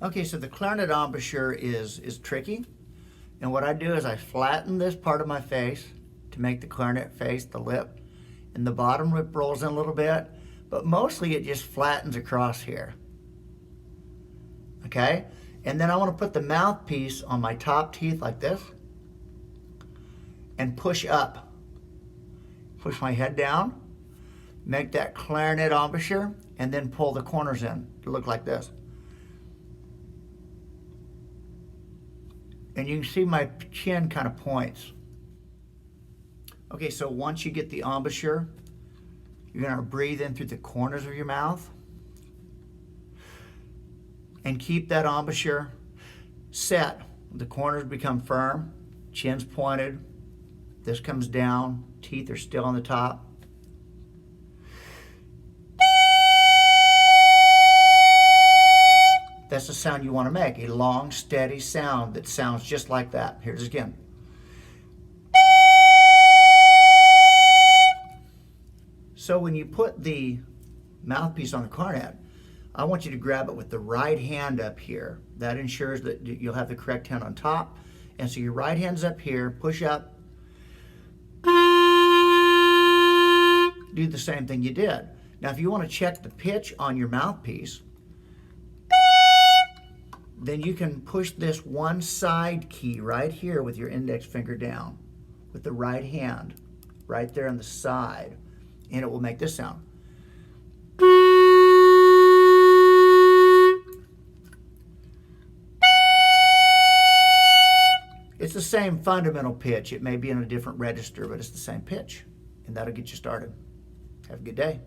Okay, so the clarinet embouchure is tricky. And what I do is I flatten this part of my face to make the clarinet face, the lip. And the bottom lip rolls in a little bit, but mostly it just flattens across here. Okay? And then I want to put the mouthpiece on my top teeth like this and push up. Push my head down, make that clarinet embouchure, and then pull the corners in to look like this. And you can see my chin kind of points. Okay, so once you get the embouchure, you're going to breathe in through the corners of your mouth and keep that embouchure set. The corners become firm, chin's pointed, this comes down, teeth are still on the top. That's the sound you want to make, a long, steady sound that sounds just like that. Here's it again. So when you put the mouthpiece on the clarinet, I want you to grab it with the right hand up here. That ensures that you'll have the correct hand on top. And so your right hand's up here, push up. Do the same thing you did. Now if you want to check the pitch on your mouthpiece, then you can push this one side key right here with your index finger down with the right hand, right there on the side, and it will make this sound. It's the same fundamental pitch. It may be in a different register, but it's the same pitch, and that'll get you started. Have a good day.